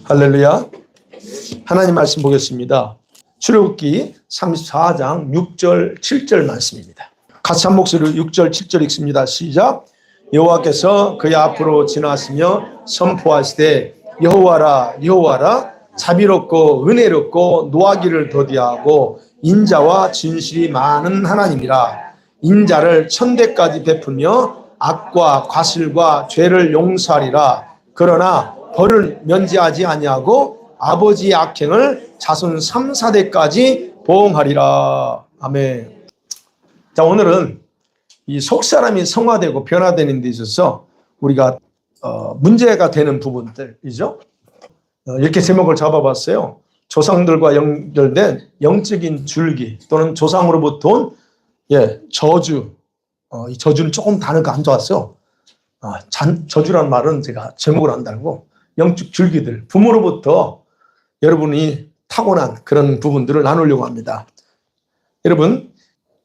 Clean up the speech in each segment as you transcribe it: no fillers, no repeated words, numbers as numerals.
할렐루야. 하나님 말씀 보겠습니다. 출애굽기 34장 6절 7절 말씀입니다. 같이 한 목소리로 6절 7절 읽습니다. 시작. 여호와께서 그의 앞으로 지나시며 선포하시되 여호와라 여호와라 자비롭고 은혜롭고 노하기를 더디하고 인자와 진실이 많은 하나님이라. 인자를 천대까지 베풀며 악과 과실과 죄를 용서하리라. 그러나 벌을 면제하지 아니하고 아버지의 악행을 자손 3, 4대까지 보응하리라. 아멘. 자, 오늘은 이 속사람이 성화되고 변화되는 데 있어서 우리가 문제가 되는 부분들이죠. 이렇게 제목을 잡아봤어요. 조상들과 연결된 영적인 줄기 또는 조상으로부터 온 저주. 이 저주는 조금 단어가 안 좋았어요. 저주란 말은 제가 제목을 안 달고 영적 줄기들, 부모로부터 여러분이 타고난 그런 부분들을 나누려고 합니다. 여러분,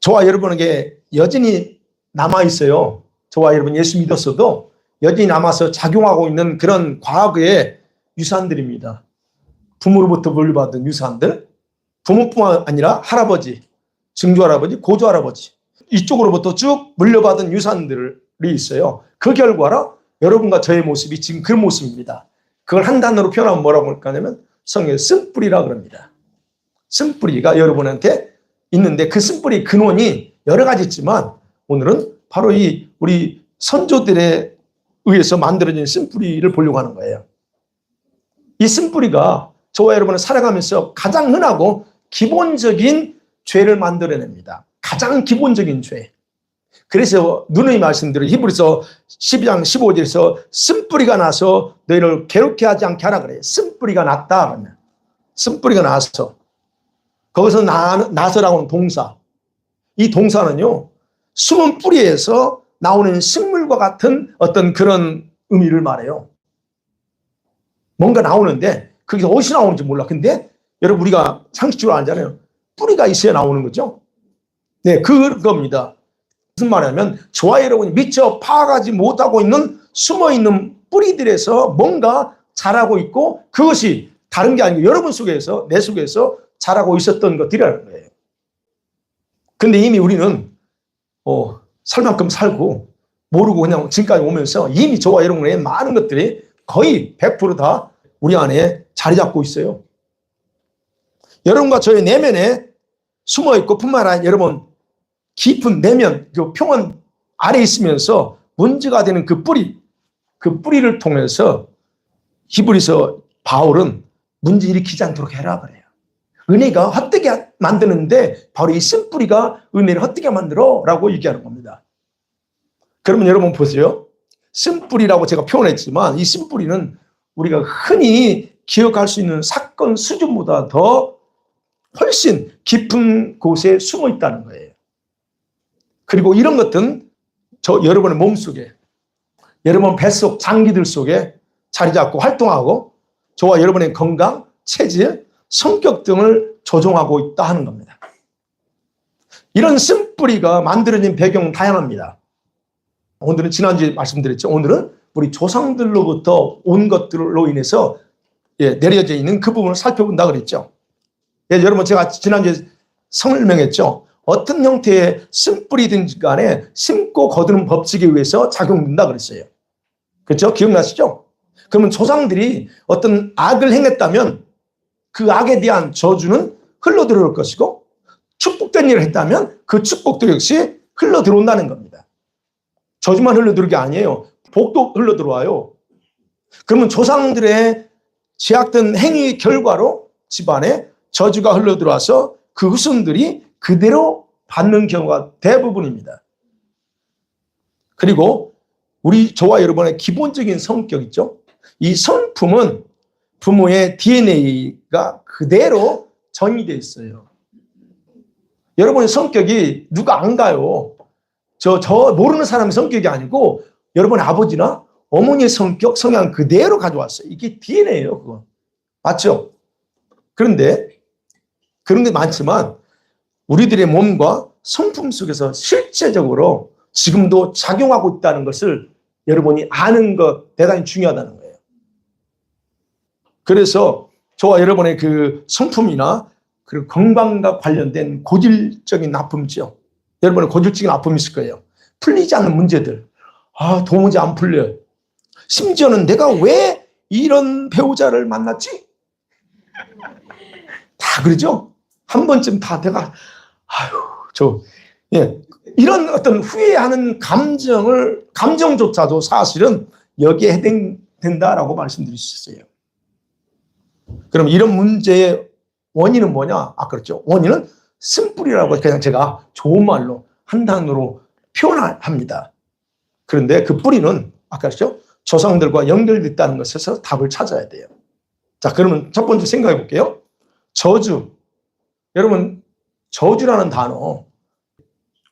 저와 여러분에게 여전히 남아있어요. 저와 여러분 예수 믿었어도 여전히 남아서 작용하고 있는 그런 과거의 유산들입니다. 부모로부터 물려받은 유산들, 부모뿐만 아니라 할아버지, 증조할아버지, 고조할아버지 이쪽으로부터 쭉 물려받은 유산들이 있어요. 그 결과로 여러분과 저의 모습이 지금 그 모습입니다. 그걸 한 단어로 표현하면 뭐라고 할까냐면 성경에 쓴뿌리라 그럽니다. 쓴뿌리가 여러분한테 있는데 그 쓴뿌리 근원이 여러 가지 있지만 오늘은 바로 이 우리 선조들에 의해서 만들어진 쓴뿌리를 보려고 하는 거예요. 이 쓴뿌리가 저와 여러분을 살아가면서 가장 흔하고 기본적인 죄를 만들어냅니다. 가장 기본적인 죄. 그래서 누누이 말씀드린 히브리서 12장 15절에서 쓴뿌리가 나서 너희를 괴롭게 하지 않게 하라 그래요. 쓴뿌리가 났다 그러면. 쓴뿌리가 나서. 거기서 나서라고 하는 동사. 이 동사는요. 숨은 뿌리에서 나오는 식물과 같은 어떤 그런 의미를 말해요. 뭔가 나오는데 그게 어디서 나오는지 몰라. 근데 여러분 우리가 상식적으로 알잖아요. 뿌리가 있어야 나오는 거죠. 네, 그겁니다. 무슨 말이냐면 저와 여러분이 미처 파악하지 못하고 있는 숨어있는 뿌리들에서 뭔가 자라고 있고 그것이 다른 게 아니고 여러분 속에서 내 속에서 자라고 있었던 것들이라는 거예요. 근데 이미 우리는 살 만큼 살고 모르고 그냥 지금까지 오면서 이미 저와 여러분의 많은 것들이 거의 100% 다 우리 안에 자리 잡고 있어요. 여러분과 저의 내면에 숨어있고 뿐만 아니라 여러분 깊은 내면, 그 평원 아래 있으면서 문제가 되는 그 뿌리를 통해서 히브리서 바울은 문제 일으키지 않도록 해라 그래요. 은혜가 헛되게 만드는데 바로 이 쓴뿌리가 은혜를 헛되게 만들어 라고 얘기하는 겁니다. 그러면 여러분 보세요. 쓴뿌리라고 제가 표현했지만 이 쓴뿌리는 우리가 흔히 기억할 수 있는 사건 수준보다 더 훨씬 깊은 곳에 숨어 있다는 거예요. 그리고 이런 것들은 여러분의 몸속에, 여러분 뱃속 장기들 속에 자리 잡고 활동하고 저와 여러분의 건강, 체질, 성격 등을 조종하고 있다 하는 겁니다. 이런 쓴뿌리가 만들어진 배경은 다양합니다. 오늘은 지난주에 말씀드렸죠. 오늘은 우리 조상들로부터 온 것들로 인해서 내려져 있는 그 부분을 살펴본다 그랬죠. 여러분 제가 지난주에 설명했죠. 어떤 형태의 쓴뿌리든지 간에 심고 거두는 법칙에 의해서 작용된다 그랬어요. 그렇죠? 기억나시죠? 그러면 조상들이 어떤 악을 행했다면 그 악에 대한 저주는 흘러들어올 것이고 축복된 일을 했다면 그 축복도 역시 흘러들어온다는 겁니다. 저주만 흘러들어오는 게 아니에요. 복도 흘러들어와요. 그러면 조상들의 죄악된 행위 결과로 집안에 저주가 흘러들어와서 그 후손들이 그대로 받는 경우가 대부분입니다. 그리고 저와 여러분의 기본적인 성격 있죠? 이 성품은 부모의 DNA가 그대로 전이되어 있어요. 여러분의 성격이 누가 안 가요. 저 모르는 사람의 성격이 아니고 여러분의 아버지나 어머니의 성향 그대로 가져왔어요. 이게 DNA예요, 그거. 맞죠? 그런데 그런 게 많지만 우리들의 몸과 성품 속에서 실제적으로 지금도 작용하고 있다는 것을 여러분이 아는 것 대단히 중요하다는 거예요. 그래서 저와 여러분의 그 성품이나 그리고 건강과 관련된 고질적인 아픔이죠. 여러분의 고질적인 아픔이 있을 거예요. 풀리지 않는 문제들. 도무지 안 풀려요. 심지어는 내가 왜 이런 배우자를 만났지? 다 그러죠? 한 번쯤 다 내가, 이런 어떤 후회하는 감정조차도 사실은 여기에 해당된다라고 말씀드릴 수 있어요. 그럼 이런 문제의 원인은 뭐냐? 그렇죠. 원인은 쓴뿌리라고 그냥 제가 좋은 말로 한 단어로 표현합니다. 그런데 그 뿌리는 아까 그랬죠? 조상들과 연결됐다는 것에서 답을 찾아야 돼요. 자, 그러면 첫 번째 생각해 볼게요. 저주. 여러분, 저주라는 단어,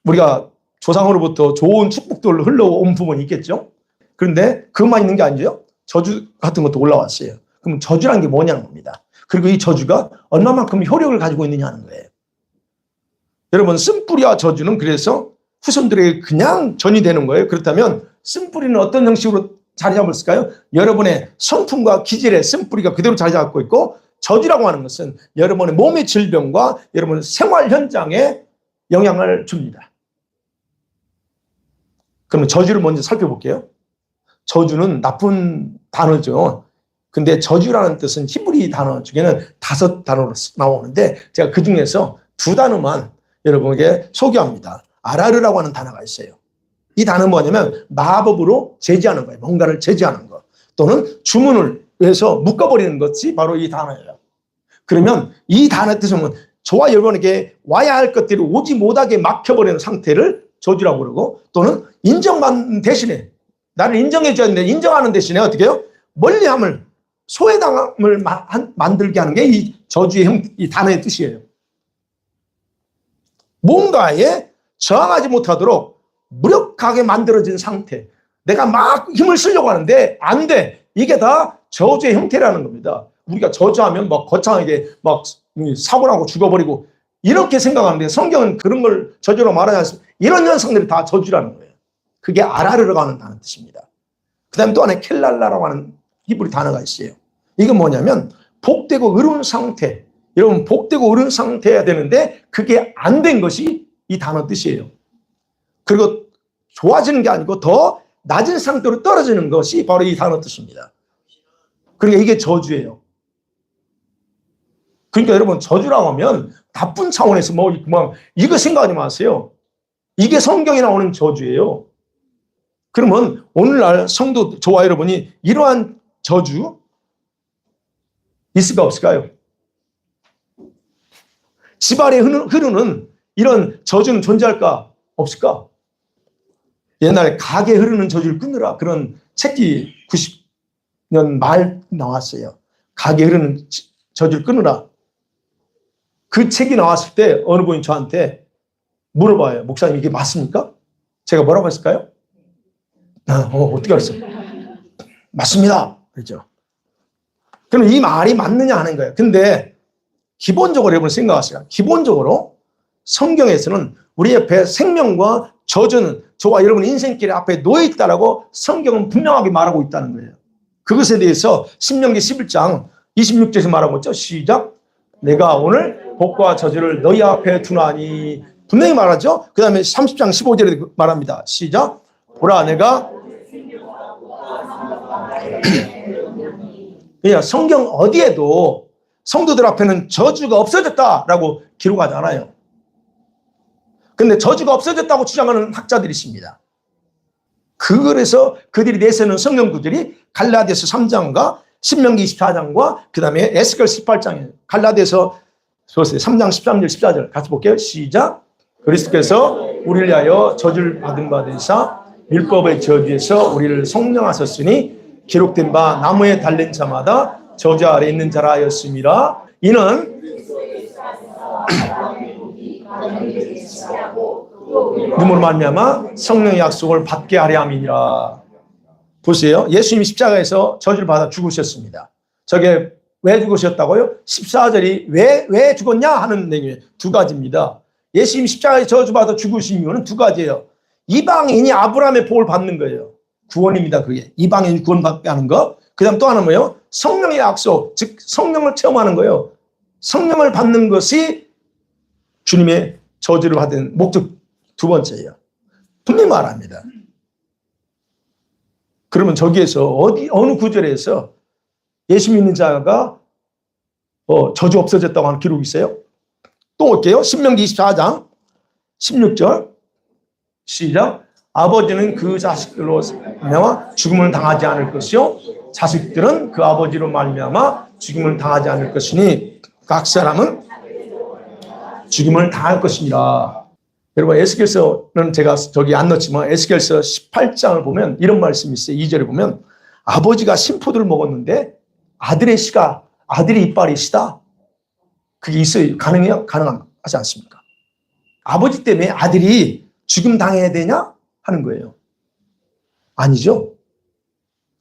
우리가 조상으로부터 좋은 축복들을 흘러온 부분이 있겠죠? 그런데 그것만 있는 게 아니죠. 저주 같은 것도 올라왔어요. 그럼 저주라는 게 뭐냐는 겁니다. 그리고 이 저주가 얼마만큼 효력을 가지고 있느냐는 거예요. 여러분, 쓴뿌리와 저주는 그래서 후손들에게 그냥 전이되는 거예요. 그렇다면 쓴뿌리는 어떤 형식으로 자리 잡았을까요? 여러분의 성품과 기질의 쓴뿌리가 그대로 자리 잡고 있고, 저주라고 하는 것은 여러분의 몸의 질병과 여러분의 생활 현장에 영향을 줍니다. 그러면 저주를 먼저 살펴볼게요. 저주는 나쁜 단어죠. 근데 저주라는 뜻은 히브리 단어 중에는 5단어로 나오는데 제가 그 중에서 2단어만 여러분에게 소개합니다. 아라르라고 하는 단어가 있어요. 이 단어는 뭐냐면 마법으로 제지하는 거예요. 뭔가를 제지하는 거. 또는 주문을 해서 묶어버리는 것이 바로 이 단어예요. 그러면 이 단어의 뜻은 저와 여러분에게 와야 할 것들이 오지 못하게 막혀버리는 상태를 저주라고 그러고, 또는 인정받는 대신에 나를 인정해 줘야 되는데 인정하는 대신에 어떻게 해요? 멀리함을, 소외당함을 만들게 하는 게 이 저주의 이 단어의 뜻이에요. 뭔가에 저항하지 못하도록 무력하게 만들어진 상태. 내가 막 힘을 쓰려고 하는데 안 돼. 이게 다 저주의 형태라는 겁니다. 우리가 저주하면 막 거창하게 막 사고 나고 죽어버리고 이렇게 생각하는데 성경은 그런 걸 저주로 말하지 않습니다. 이런 현상들이 다 저주라는 거예요. 그게 아라르라고 하는 단어 뜻입니다. 그 다음에 또 하나 켈랄라라고 하는 히브리 단어가 있어요. 이건 뭐냐면 복되고 의로운 상태. 여러분, 복되고 의로운 상태여야 되는데 그게 안 된 것이 이 단어 뜻이에요. 그리고 좋아지는 게 아니고 더 낮은 상태로 떨어지는 것이 바로 이 단어 뜻입니다. 그러니까 이게 저주예요. 그러니까 여러분, 저주라고 하면 나쁜 차원에서 이거 생각하지 마세요. 이게 성경에 나오는 저주예요. 그러면 오늘날 성도 저와 여러분이 이러한 저주 있을까 없을까요? 집안에 흐르는 이런 저주는 존재할까 없을까? 옛날에 가게 흐르는 저주를 끊으라, 그런 책이 90년 말 나왔어요. 가게 흐르는 저주를 끊으라. 그 책이 나왔을 때 어느 분이 저한테 물어봐요. 목사님, 이게 맞습니까? 제가 뭐라고 했을까요? 어떻게 알았어요? 맞습니다. 그렇죠. 그럼 이 말이 맞느냐 하는 거예요. 근데 기본적으로 여러분 생각하세요. 기본적으로 성경에서는 우리 옆에 생명과 저주는 저와 여러분 인생길 앞에 놓여 있다라고 성경은 분명하게 말하고 있다는 거예요. 그것에 대해서 신명기 11장 26절에서 말하고 있죠. 시작. 내가 오늘 복과 저주를 너희 앞에 두나니, 분명히 말하죠. 그 다음에 30장 15절에 말합니다. 시작. 보라, 내가 그냥 성경 어디에도 성도들 앞에는 저주가 없어졌다라고 기록하지 않아요. 근데 저주가 없어졌다고 주장하는 학자들이 있습니다. 그래서 그들이 내세우는 성경 구절이 갈라디아서 3장과 신명기 24장과 그 다음에 에스겔 18장이에요. 갈라디아서 3장 13절 14절 같이 볼게요. 시작. 그리스도께서 우리를 위하여 저주를 받은 바 되사 율법의 저주에서 우리를 속량하셨으니 기록된 바 나무에 달린 자마다 저주 아래 있는 자라 하였음이라. 이는 눈으로 말미암아 성령의 약속을 받게 하려 함이니라. 보세요. 예수님이 십자가에서 저주를 받아 죽으셨습니다. 저게 왜 죽으셨다고요? 14절이 왜 죽었냐 하는 내용이 2가지입니다. 예수님 십자가에 저주받아 죽으신 이유는 2가지예요. 이방인이 아브라함의 복을 받는 거예요. 구원입니다. 그게 이방인이 구원받게 하는 거. 그 다음 또 하나는 뭐예요? 성령의 약속, 즉 성령을 체험하는 거예요. 성령을 받는 것이 주님의 저주를 받은 목적 두 번째예요. 분명히 말합니다. 그러면 저기에서 어느 구절에서 예수 믿는 자가 저주 없어졌다고 하는 기록이 있어요? 또 올게요. 신명기 24장 16절 시작. 아버지는 그 자식들로 말미암아 죽음을 당하지 않을 것이요 자식들은 그 아버지로 말미암아 죽임을 당하지 않을 것이니 각 사람은 죽임을 당할 것이니라. 여러분 에스겔서는 제가 저기 안 넣었지만 에스겔서 18장을 보면 이런 말씀이 있어요. 2절에 보면 아버지가 심포도를 먹었는데 아들의 이빨이 시다. 그게 있어요. 가능해요? 가능하지 않습니까? 아버지 때문에 아들이 죽임 당해야 되냐? 하는 거예요. 아니죠.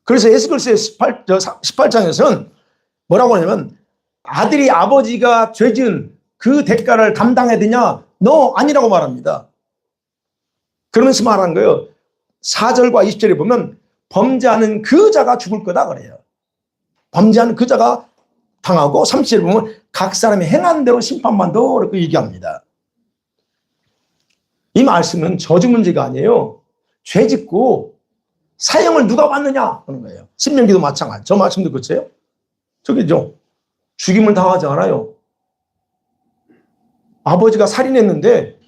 그래서 에스겔서 18장에서는 뭐라고 하냐면 아들이 아버지가 죄 지은 그 대가를 감당해야 되냐? 너 아니라고 말합니다. 그러면서 말한 거예요. 4절과 20절에 보면 범죄하는 그 자가 죽을 거다 그래요. 범죄하는 그 자가 당하고 30절에 보면 각 사람이 행한 대로 심판받는다 이렇게 얘기합니다. 이 말씀은 저주 문제가 아니에요. 죄 짓고 사형을 누가 받느냐 하는 거예요. 신명기도 마찬가지. 저 말씀도 그렇죠? 저기죠. 죽임을 당하지 않아요. 아버지가 살인했는데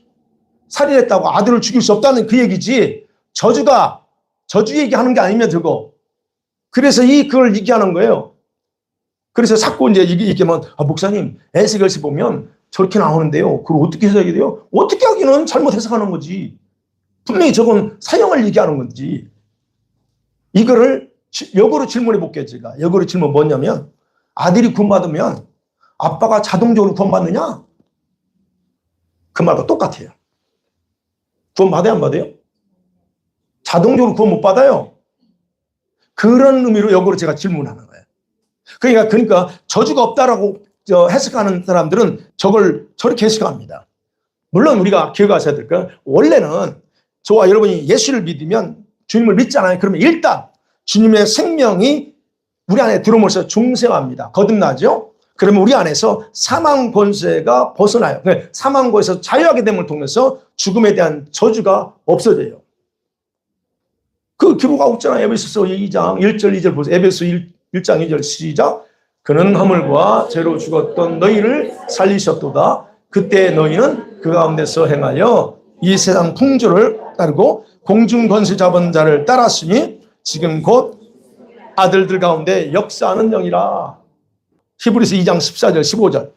살인했다고 아들을 죽일 수 없다는 그 얘기지 저주 얘기하는 게 아니면 저거. 그래서 그걸 얘기하는 거예요. 그래서 자꾸 이제 얘기하면 목사님 에스겔서 보면 저렇게 나오는데요. 그걸 어떻게 해석이 돼요? 어떻게 하기는 잘못 해석하는 거지. 분명히 저건 사형을 얘기하는 건지. 이거를 역으로 질문해 볼게요. 제가 역으로 질문 뭐냐면 아들이 구원받으면 아빠가 자동적으로 구원받느냐? 그 말과 똑같아요. 구원받아요? 안 받아요? 자동적으로 구원 못 받아요. 그런 의미로 역으로 제가 질문하는 거예요. 그러니까 저주가 없다라고 해석하는 사람들은 저걸 저렇게 해석합니다. 물론 우리가 기억하셔야 될 건 원래는 저와 여러분이 예수를 믿으면 주님을 믿잖아요. 그러면 일단 주님의 생명이 우리 안에 들어오면서 중생합니다. 거듭나죠? 그러면 우리 안에서 사망 권세가 벗어나요. 사망 권세에서 자유하게 됨을 통해서 죽음에 대한 저주가 없어져요. 그 기록하고 있잖아요. 에베소서 2장 1절 2절 보세요. 에베소 1장 2절 시작. 그는 허물과 죄로 죽었던 너희를 살리셨도다. 그때 너희는 그 가운데서 행하여 이 세상 풍조를 따르고 공중 권세 잡은 자를 따랐으니 지금 곧 아들들 가운데 역사하는 영이라. 히브리서 2장 14절 15절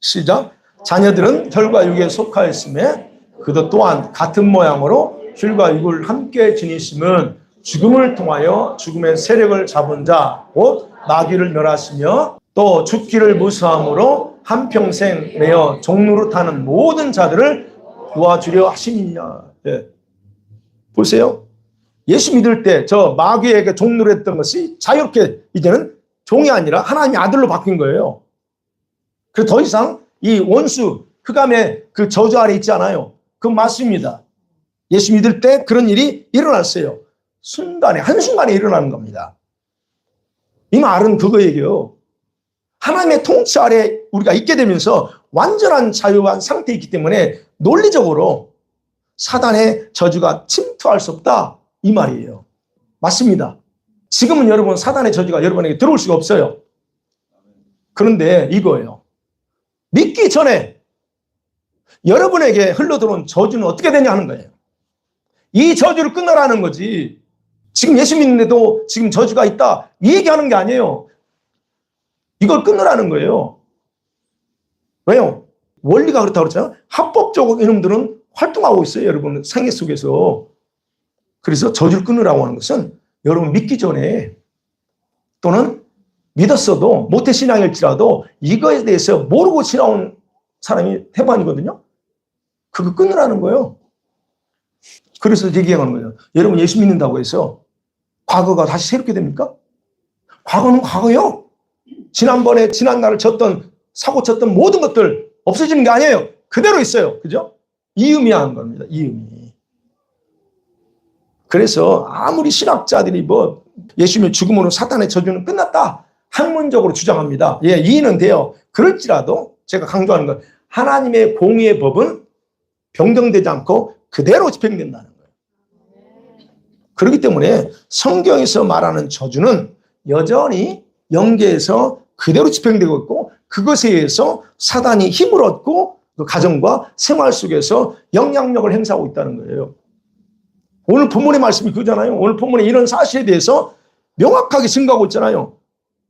시작. 자녀들은 혈과 육에 속하였음에 그도 또한 같은 모양으로 혈과 육을 함께 지니심은 죽음을 통하여 죽음의 세력을 잡은 자 곧 마귀를 멸하시며 또 죽기를 무서함으로 한평생 매어 종로로 타는 모든 자들을 도와주려 하시니냐. 네. 보세요. 예수 믿을 때 저 마귀에게 종로로 했던 것이 자유롭게 이제는 종이 아니라 하나님의 아들로 바뀐 거예요. 그래서 더 이상 이 원수 흑암의 그 저주 아래 있지 않아요. 그건 맞습니다. 예수 믿을 때 그런 일이 일어났어요. 한순간에 일어나는 겁니다. 이 말은 그거 얘기예요. 하나님의 통치 아래 우리가 있게 되면서 완전한 자유한 상태에 있기 때문에 논리적으로 사단의 저주가 침투할 수 없다. 이 말이에요. 맞습니다. 지금은 여러분 사단의 저주가 여러분에게 들어올 수가 없어요. 그런데 이거예요. 믿기 전에 여러분에게 흘러들어온 저주는 어떻게 되냐 하는 거예요. 이 저주를 끊으라는 거지. 지금 예수 믿는데도 지금 저주가 있다. 이 얘기하는 게 아니에요. 이걸 끊으라는 거예요. 왜요? 원리가 그렇다고 그랬잖아요. 합법적으로 이놈들은 활동하고 있어요. 여러분 생애 속에서. 그래서 저주를 끊으라고 하는 것은 여러분 믿기 전에 또는 믿었어도 모태신앙일지라도 이거에 대해서 모르고 지나온 사람이 대부분이거든요. 그거 끊으라는 거예요. 그래서 얘기하는 거예요. 여러분 예수 믿는다고 해서 과거가 다시 새롭게 됩니까? 과거는 과거요. 지난번에 지난날을 사고 쳤던 모든 것들 없어지는 게 아니에요. 그대로 있어요. 그죠? 이 의미하는 겁니다. 이 의미. 그래서 아무리 신학자들이 예수님의 죽음으로 사탄의 저주는 끝났다. 학문적으로 주장합니다. 예, 이해는 돼요. 그럴지라도 제가 강조하는 건 하나님의 공의의 법은 변경되지 않고 그대로 집행된다는 거예요. 그렇기 때문에 성경에서 말하는 저주는 여전히 영계에서 그대로 집행되고 있고 그것에 의해서 사단이 힘을 얻고 그 가정과 생활 속에서 영향력을 행사하고 있다는 거예요. 오늘 본문의 말씀이 그거잖아요. 오늘 본문에 이런 사실에 대해서 명확하게 증거하고 있잖아요.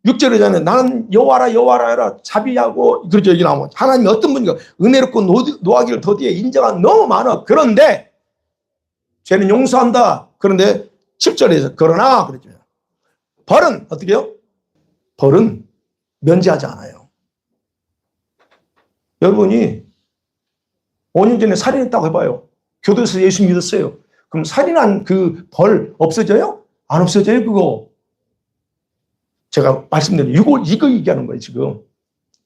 6절에잖아요. 나는 여호와라 여호와라 해라 자비하고 그렇죠. 여기 나오면 하나님이 어떤 분인가 은혜롭고 노하기를 더디에 인정한 너무 많아. 그런데 죄는 용서한다. 그런데 7절에서 그러나 그러죠. 벌은 어떻게 해요? 벌은 면제하지 않아요. 여러분이 5년 전에 살인했다고 해봐요. 교도소에서 예수 믿었어요. 그럼 살인한 그 벌 없어져요? 안 없어져요 그거. 제가 말씀드린 이거 얘기하는 거예요 지금.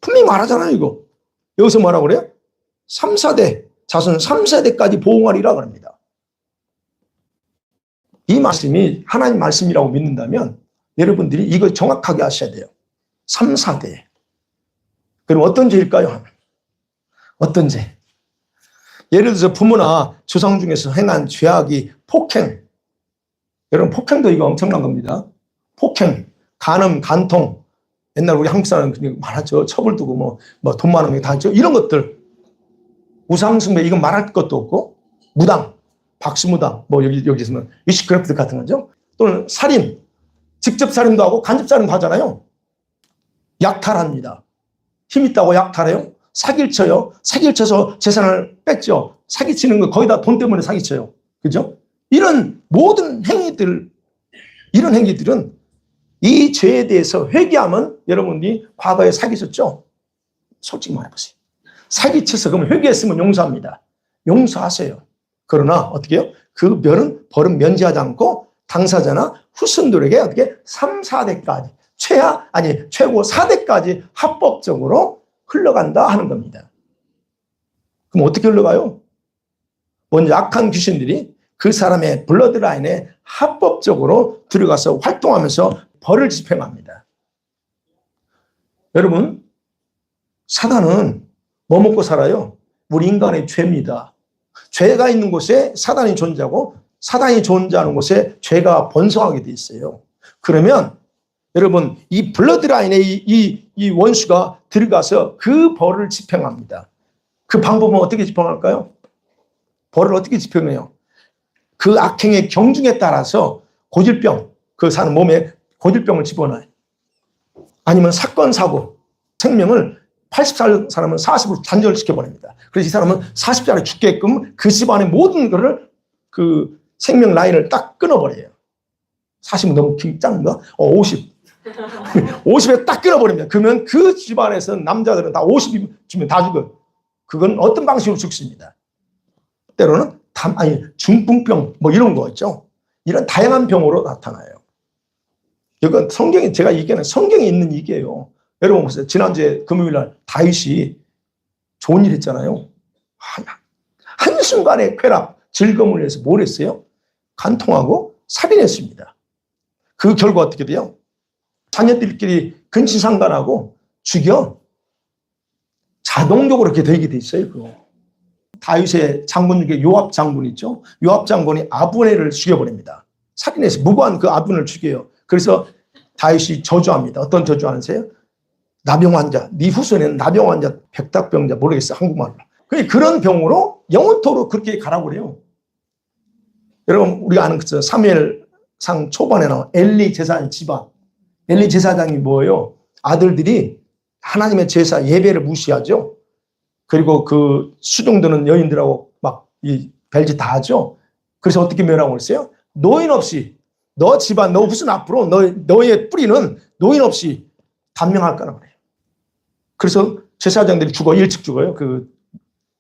분명히 말하잖아요 이거. 여기서 뭐라고 그래요? 3, 4대 자손 3, 4대까지 보응하리라 그럽니다. 이 말씀이 하나님 말씀이라고 믿는다면 여러분들이 이거 정확하게 하셔야 돼요. 3, 4대. 그럼 어떤 죄일까요? 어떤 죄? 예를 들어서 부모나 조상 중에서 행한 죄악이 폭행. 여러분 폭행도 이거 엄청난 겁니다. 폭행, 간음, 간통. 옛날 우리 한국 사람은 많았죠. 처벌 두고 뭐 돈 많은 게 다 있죠. 이런 것들. 우상숭배 이건 말할 것도 없고 무당, 박수무당 뭐 여기서는 위시크래프트 같은 거죠. 또는 살인, 직접 살인도 하고 간접 살인도 하잖아요. 약탈합니다. 힘 있다고 약탈해요. 사기를 쳐요. 사기를 쳐서 재산을 뺐죠. 사기치는 거 거의 다 돈 때문에 사기쳐요. 그죠? 이런 모든 행위들, 이런 행위들은 이 죄에 대해서 회개하면 여러분이 과거에 사기쳤죠? 솔직히 말해보세요. 사기쳐서 그러면 회개했으면 용서합니다. 용서하세요. 그러나 어떻게 해요? 그 벌은 면제하지 않고 당사자나 후손들에게 어떻게 3, 4대까지 최고 4대까지 합법적으로 흘러간다 하는 겁니다. 그럼 어떻게 흘러가요? 먼저 악한 귀신들이 그 사람의 블러드라인에 합법적으로 들어가서 활동하면서 벌을 집행합니다. 여러분, 사단은 뭐 먹고 살아요? 우리 인간의 죄입니다. 죄가 있는 곳에 사단이 존재하고 사단이 존재하는 곳에 죄가 번성하게 돼 있어요. 그러면 여러분 이 블러드라인에 이 원수가 들어가서 그 벌을 집행합니다. 그 방법은 어떻게 집행할까요? 벌을 어떻게 집행해요? 그 악행의 경중에 따라서 고질병, 그 사람 몸에 고질병을 집어넣어요. 아니면 사건, 사고, 생명을 80살 사람은 40으로 단절시켜버립니다. 그래서 이 사람은 40살에 죽게끔 그 집안의 모든 것을 그 생명 라인을 딱 끊어버려요. 40은 너무 작은가? 50. 50에 딱 끊어버립니다. 그러면 그 집안에서 남자들은 다 50이면 다 죽어요. 그건 어떤 방식으로 죽습니다. 때로는 중풍병 뭐 이런 거 있죠. 이런 다양한 병으로 나타나요. 이건 성경에 제가 얘기하는 성경에 있는 얘기예요. 여러분 보세요. 지난주에 금요일 날 다윗이 좋은 일 했잖아요. 한순간에 쾌락, 즐거움을 위해서 뭘 했어요? 간통하고 살인했습니다. 그 결과 어떻게 돼요? 자녀들끼리 근친상간하고 죽여. 자동적으로 그렇게 되게 돼 있어요. 그거. 다윗의 장군 중에 요압 장군 있죠. 요압 장군이 아브넬을 죽여버립니다. 살인해서 무고한 그 아브넬을 죽여요. 그래서 다윗이 저주합니다. 어떤 저주 아세요? 나병 환자, 네 후손에는 나병 환자, 백탁병자 모르겠어요. 한국말로. 그런 병으로 영원토록 그렇게 가라고 그래요. 여러분 우리가 아는 그 사무엘상 초반에 나온 엘리 제사장 집안. 엘리 제사장이 뭐예요? 아들들이 하나님의 제사 예배를 무시하죠. 그리고 그 수종드는 여인들하고 막 이 별짓 다 하죠. 그래서 어떻게 멸하고 있어요? 노인 없이 너 집안 너 후손 앞으로 너의 뿌리는 노인 없이 단명할 거라고 그래요. 그래서 제사장들이 일찍 죽어요. 그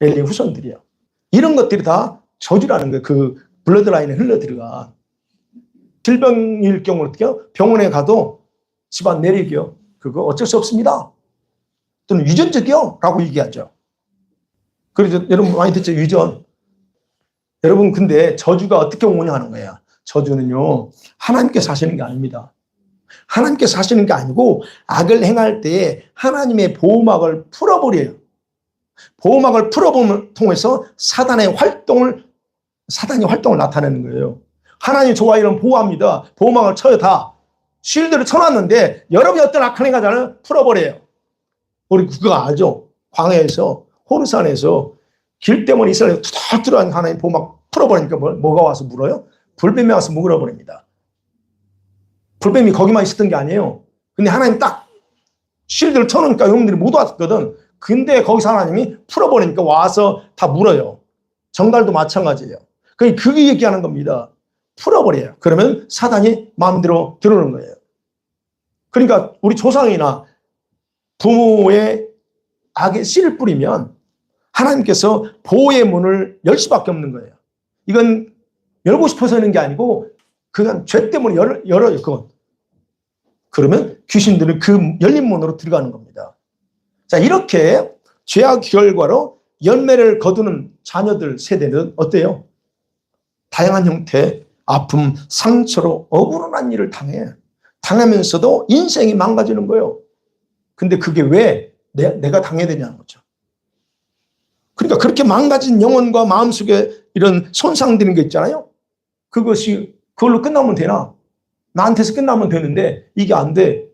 엘리 후손들이요. 이런 것들이 다 저주라는 거예요. 그 블러드라인에 흘러들어가. 질병일 경우 어떻게 해요? 병원에 가도 집안 내리기요. 그거 어쩔 수 없습니다. 또는 유전적이요? 라고 얘기하죠. 그래서 여러분 많이 듣죠? 유전. 여러분 근데 저주가 어떻게 오냐 하는 거예요. 저주는요, 하나님께서 하시는 게 아닙니다. 하나님께서 하시는 게 아니고 악을 행할 때 하나님의 보호막을 풀어버려요. 보호막을 풀어봄을 통해서 사단이 활동을 나타내는 거예요. 하나님이 좋아 이런 보호합니다. 보호막을 쳐요, 다. 쉴드를 쳐놨는데 여러분이 어떤 악한 행하잖아요. 풀어버려요. 우리 그거 알죠? 광야에서, 호르산에서 길 때문에 이스라엘이 투덜투덜한 하나님 보호막 풀어버리니까 뭐가 와서 물어요? 불뱀이 와서 물어버립니다. 불뱀이 거기만 있었던 게 아니에요. 근데 하나님 딱 쉴드를 쳐놓으니까 영웅들이 못 왔거든. 근데 거기서 하나님이 풀어버리니까 와서 다 물어요. 정갈도 마찬가지예요. 그게 얘기하는 겁니다. 풀어버려요. 그러면 사단이 마음대로 들어오는 거예요. 그러니까 우리 조상이나 부모의 악의 씨를 뿌리면 하나님께서 보호의 문을 열 수밖에 없는 거예요. 이건 열고 싶어서 하는 게 아니고 그냥 죄 때문에 열어요. 그건. 그러면 귀신들은 그 열린 문으로 들어가는 겁니다. 자, 이렇게 죄악 결과로 열매를 거두는 자녀들 세대는 어때요? 다양한 형태, 아픔, 상처로 억울한 일을 당하면서도 인생이 망가지는 거예요. 근데 그게 왜 내가 당해야 되냐는 거죠. 그러니까 그렇게 망가진 영혼과 마음속에 이런 손상되는 게 있잖아요. 그걸로 끝나면 되나? 나한테서 끝나면 되는데 이게 안 돼.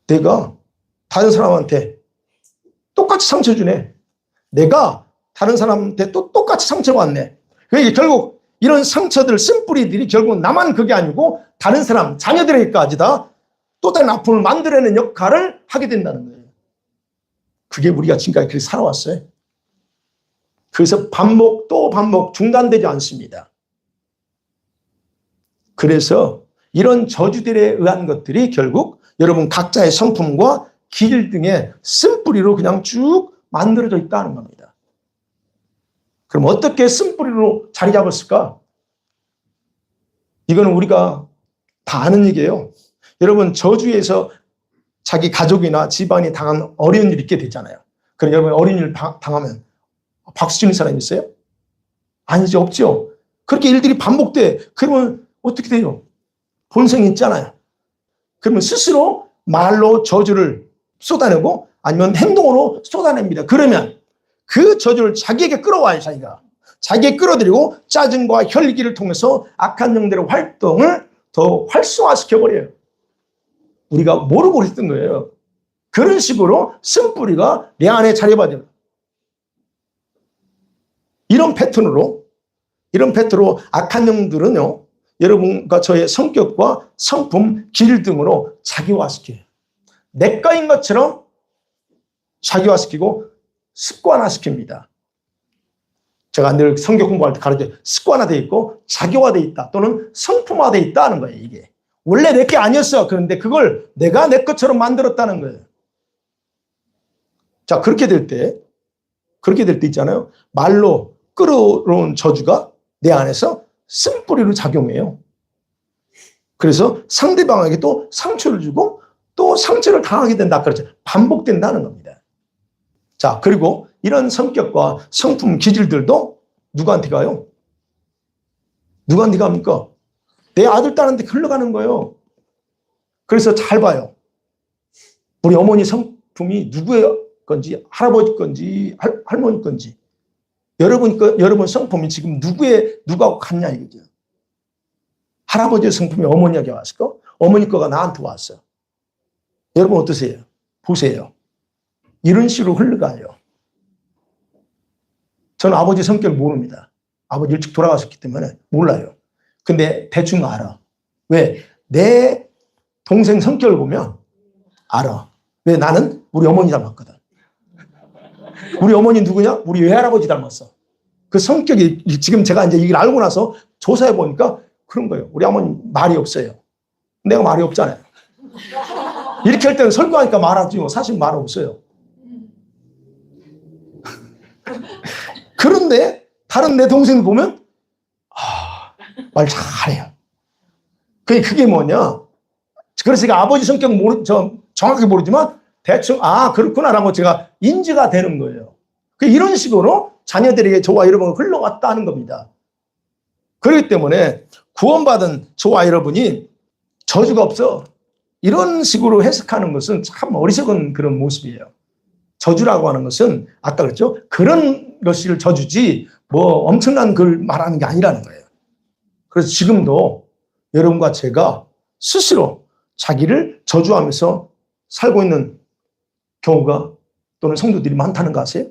내가 다른 사람한테 똑같이 상처 주네. 내가 다른 사람한테 또 똑같이 상처를 받네. 그러니까 결국 이런 상처들, 쓴뿌리들이 결국 나만 그게 아니고 다른 사람, 자녀들에게까지 다 또 다른 아픔을 만들어내는 역할을 하게 된다는 거예요. 그게 우리가 지금까지 그렇게 살아왔어요. 그래서 반복 또 반복 중단되지 않습니다. 그래서 이런 저주들에 의한 것들이 결국 여러분 각자의 성품과 길 등의 쓴뿌리로 그냥 쭉 만들어져 있다는 겁니다. 그럼 어떻게 쓴뿌리로 자리 잡았을까? 이거는 우리가 다 아는 얘기예요. 여러분 저주에서 자기 가족이나 집안이 당한 어려운 일이 있게 되잖아요. 그럼 여러분 어려운 일 당하면 박수 치는 사람이 있어요? 아니죠, 없죠. 그렇게 일들이 반복돼. 그러면 어떻게 돼요? 본성이 있잖아요. 그러면 스스로 말로 저주를 쏟아내고 아니면 행동으로 쏟아냅니다. 그러면 그 저주를 자기에게 끌어와요, 자기에게 끌어들이고 짜증과 혈기를 통해서 악한 영들의 활동을 더 활성화시켜버려요. 우리가 모르고 했던 거예요. 그런 식으로 쓴뿌리가 내 안에 자리받아요. 이런 패턴으로 악한 영들은요, 여러분과 저의 성격과 성품, 길 등으로 자기화시켜요. 내 거인 것처럼 자기화시키고 습관화시킵니다. 제가 늘 성격 공부할 때 가르쳐요. 습관화되어 있고 자기화되어 있다 또는 성품화되어 있다는 거예요. 이게 원래 내 게 아니었어. 그런데 그걸 내가 내 것처럼 만들었다는 거예요. 자, 그렇게 될 때 있잖아요. 말로 끌어오는 저주가 내 안에서 쓴뿌리로 작용해요. 그래서 상대방에게 또 상처를 주고 또 상처를 당하게 된다. 그렇죠. 반복된다는 겁니다. 자, 그리고 이런 성격과 성품 기질들도 누구한테 가요? 누구한테 갑니까? 내 아들, 딸한테 흘러가는 거예요. 그래서 잘 봐요. 우리 어머니 성품이 누구의 건지, 할아버지 건지, 할머니 건지. 여러분 성품이 지금 누구하고 같냐 이거죠. 할아버지의 성품이 어머니에게 왔을까? 어머니 거가 나한테 왔어. 여러분 어떠세요? 보세요. 이런 식으로 흘러가요. 저는 아버지 성격을 모릅니다. 아버지 일찍 돌아가셨기 때문에 몰라요. 근데 대충 알아. 왜? 내 동생 성격을 보면 알아. 왜? 나는 우리 어머니 닮았거든. 우리 어머니 누구냐? 우리 외할아버지 닮았어. 그 성격이 지금 제가 이제 이걸 알고 나서 조사해 보니까 그런 거예요. 우리 어머니 말이 없어요. 내가 말이 없잖아요. 이렇게 할 때는 설교하니까 말하지 사실 말 없어요. 그런데 다른 내 동생 보면 말 잘해요. 그게 뭐냐? 그래서 제가 아버지 성격 정확하게 모르지만 대충 그렇구나라고 제가 인지가 되는 거예요. 이런 식으로 자녀들에게 저와 여러분이 흘러갔다는 겁니다. 그렇기 때문에 구원받은 저와 여러분이 저주가 없어. 이런 식으로 해석하는 것은 참 어리석은 그런 모습이에요. 저주라고 하는 것은 아까 그랬죠? 그런 것을 저주지 뭐 엄청난 걸 말하는 게 아니라는 거예요. 그래서 지금도 여러분과 제가 스스로 자기를 저주하면서 살고 있는 경우가 또는 성도들이 많다는 거 아세요?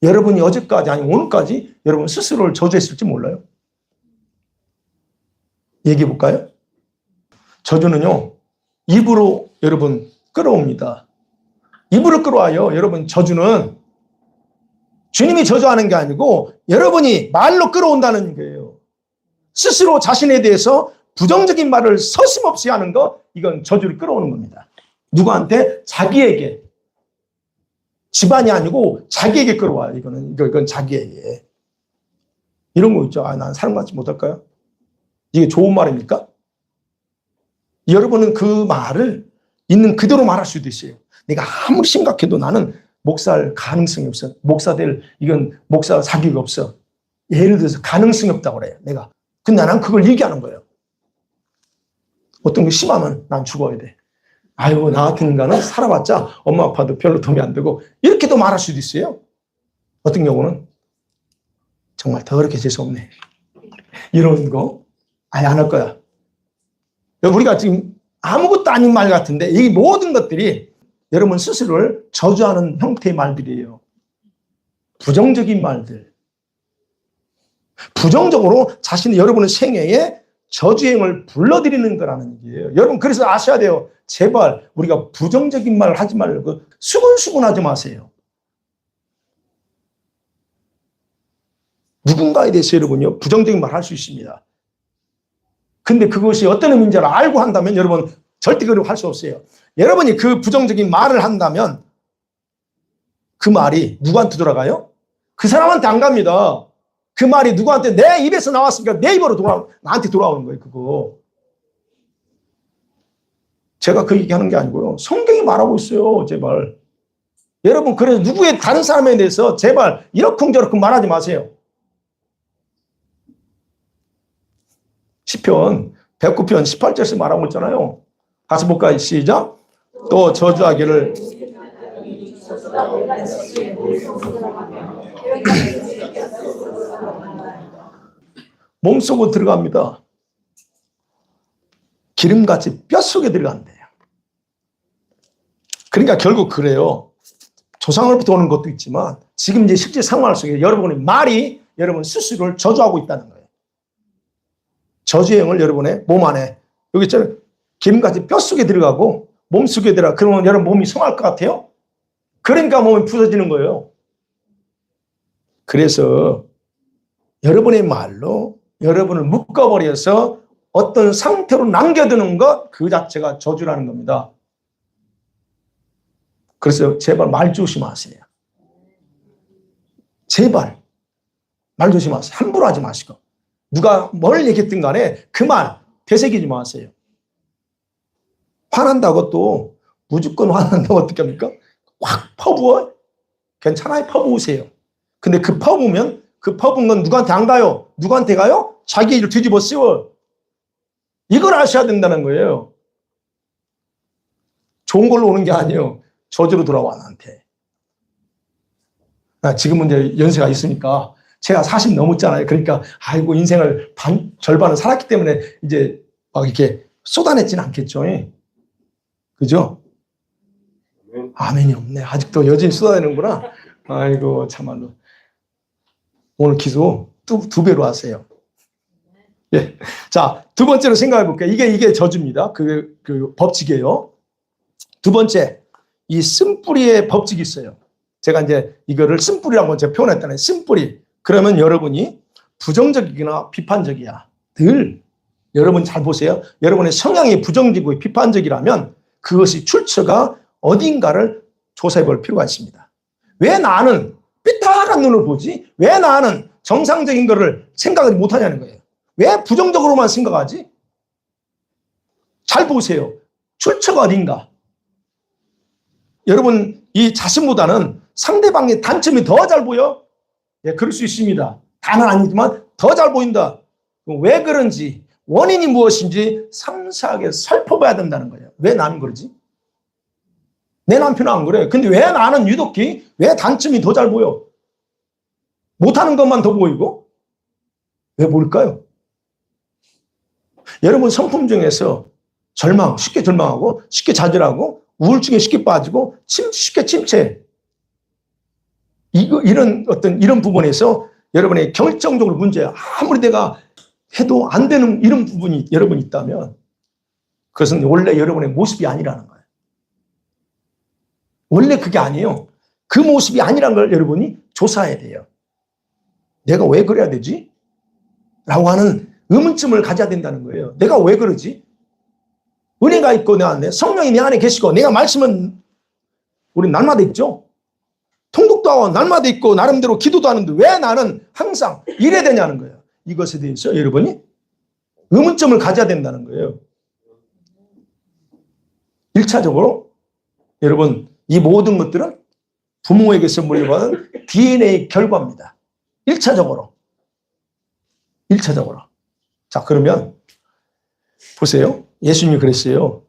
여러분이 어제까지 아니 오늘까지 여러분 스스로를 저주했을지 몰라요. 얘기해 볼까요? 저주는요, 입으로 여러분 끌어옵니다. 입으로 끌어와요. 여러분 저주는 주님이 저주하는 게 아니고 여러분이 말로 끌어온다는 거예요. 스스로 자신에 대해서 부정적인 말을 서슴없이 하는 거, 이건 저주를 끌어오는 겁니다. 누구한테? 자기에게. 집안이 아니고 자기에게 끌어와요. 이건 자기에게. 이런 거 있죠. 난 사람 같지 못할까요? 이게 좋은 말입니까? 여러분은 그 말을 있는 그대로 말할 수도 있어요. 내가 아무리 심각해도 나는 목사할 가능성이 없어. 이건 목사 사기가 없어. 예를 들어서 가능성이 없다고 그래요. 내가. 근데 나는 그걸 얘기하는 거예요. 어떤 게 심하면 난 죽어야 돼. 아이고, 나 같은 인간은 살아봤자 엄마 아빠도 별로 도움이 안 되고, 이렇게도 말할 수도 있어요. 어떤 경우는 정말 더럽게 재수없네. 이런 거 아예 안 할 거야. 우리가 지금 아무것도 아닌 말 같은데 이 모든 것들이 여러분 스스로를 저주하는 형태의 말들이에요. 부정적인 말들. 부정적으로 여러분의 생애에 저주행을 불러들이는 거라는 얘기예요. 여러분 그래서 아셔야 돼요. 제발 우리가 부정적인 말 하지 말고 수근수근 하지 마세요. 누군가에 대해서 여러분요 부정적인 말 할 수 있습니다. 근데 그것이 어떤 의미인지 알고 한다면 여러분 절대 그렇게 할 수 없어요. 여러분이 그 부정적인 말을 한다면 그 말이 누구한테 돌아가요? 그 사람한테 안 갑니다. 그 말이 누구한테 내 입에서 나왔으니까 내 입으로 나한테 돌아오는 거예요. 그거. 제가 그 얘기하는 게 아니고요. 성경이 말하고 있어요. 제발. 여러분 그래서 누구의 다른 사람에 대해서 제발 이러쿵저러쿵 말하지 마세요. 시편 109편 18절에서 말하고 있잖아요. 가서 볼까요? 시작. 또 저주하기를 몸속으로 들어갑니다. 기름같이 뼛속에 들어간대요. 그러니까 결국 그래요. 조상으로부터 오는 것도 있지만 지금 이제 실제 상황 속에 여러분의 말이 여러분 스스로를 저주하고 있다는 거예요. 저주행을 여러분의 몸 안에 여기 있잖아요. 기름같이 뼛속에 들어가고 몸속에 들어가. 그러면 여러분 몸이 성할 것 같아요? 그러니까 몸이 부서지는 거예요. 그래서 여러분의 말로 여러분을 묶어버려서 어떤 상태로 남겨두는 것, 그 자체가 저주라는 겁니다. 그래서 제발 말 조심하세요. 제발 말 조심하세요. 함부로 하지 마시고 누가 뭘 얘기했든 간에 그 말 되새기지 마세요. 화난다고 또 무조건 화난다고 어떻게 합니까? 확 퍼부어? 괜찮아요. 퍼부으세요. 근데 그 퍼부으면 그 퍼부은 건 누구한테 안 가요? 누구한테 가요? 자기 일을 뒤집어 씌워. 이걸 아셔야 된다는 거예요. 좋은 걸로 오는 게 아니에요. 저주로 돌아와 나한테. 지금은 이제 연세가 있으니까 제가 40 넘었잖아요. 그러니까 아이고 인생을 절반을 살았기 때문에 이제 막 이렇게 쏟아내지는 않겠죠. 그죠? 아멘이 없네. 아직도 여전히 쏟아내는구나. 아이고 참말로. 오늘 기도 두 배로 하세요. 예. 자, 두 번째로 생각해 볼게요. 이게 저주입니다. 그 법칙이에요. 두 번째, 이 쓴뿌리의 법칙이 있어요. 제가 이제 이거를 쓴뿌리라고 제가 표현했잖아요. 쓴뿌리. 그러면 여러분이 부정적이거나 비판적이야. 늘 여러분 잘 보세요. 여러분의 성향이 부정적이고 비판적이라면 그것이 출처가 어딘가를 조사해 볼 필요가 있습니다. 왜 나는 삐딱한 눈을 보지? 왜 나는 정상적인 거를 생각을 못하냐는 거예요. 왜 부정적으로만 생각하지? 잘 보세요. 출처가 어딘가. 여러분 이 자신보다는 상대방의 단점이 더 잘 보여? 예, 그럴 수 있습니다. 다는 아니지만 더 잘 보인다. 왜 그런지, 원인이 무엇인지 상세하게 살펴봐야 된다는 거예요. 왜 나는 그러지? 내 남편은 안 그래. 근데 왜 나는 유독히 왜 단점이 더 잘 보여? 못하는 것만 더 보이고? 왜 뭘까요? 여러분 성품 중에서 쉽게 절망하고, 쉽게 좌절하고, 우울증에 쉽게 빠지고, 쉽게 침체해. 이런 부분에서 여러분의 결정적으로 문제야. 아무리 내가 해도 안 되는 이런 부분이 여러분 있다면 그것은 원래 여러분의 모습이 아니라는 거예요. 원래 그게 아니에요. 그 모습이 아니라는 걸 여러분이 조사해야 돼요. 내가 왜 그래야 되지? 라고 하는 의문점을 가져야 된다는 거예요. 내가 왜 그러지? 은혜가 있고 내 안에, 성령이 내 안에 계시고, 내가 말씀은 우리 날마다 있죠. 통독도 하고 날마다 있고 나름대로 기도도 하는데 왜 나는 항상 이래야 되냐는 거예요. 이것에 대해서 여러분이 의문점을 가져야 된다는 거예요. 1차적으로 여러분 이 모든 것들은 부모에게서 물려받은 DNA 결과입니다. 1차적으로. 자, 그러면 보세요. 예수님이 그랬어요.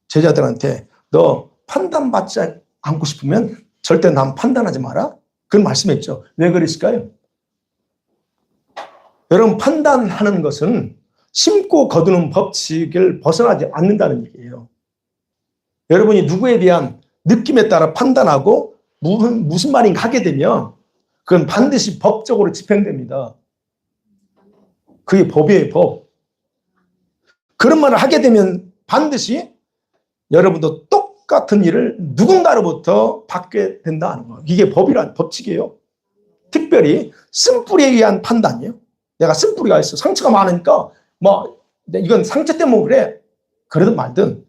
제자들한테 너 판단받지 않고 싶으면 절대 남 판단하지 마라. 그런 말씀했죠. 왜 그랬을까요? 여러분 판단하는 것은 심고 거두는 법칙을 벗어나지 않는다는 얘기예요. 여러분이 누구에 대한 느낌에 따라 판단하고 무슨 말인가 하게 되면 그건 반드시 법적으로 집행됩니다. 그게 법이에요, 법. 그런 말을 하게 되면 반드시 여러분도 똑같은 일을 누군가로부터 받게 된다는 거예요. 이게 법칙이에요. 특별히 쓴뿌리에 의한 판단이에요. 내가 쓴뿌리가 있어. 상처가 많으니까 이건 상처 때문에 그래. 그러든 말든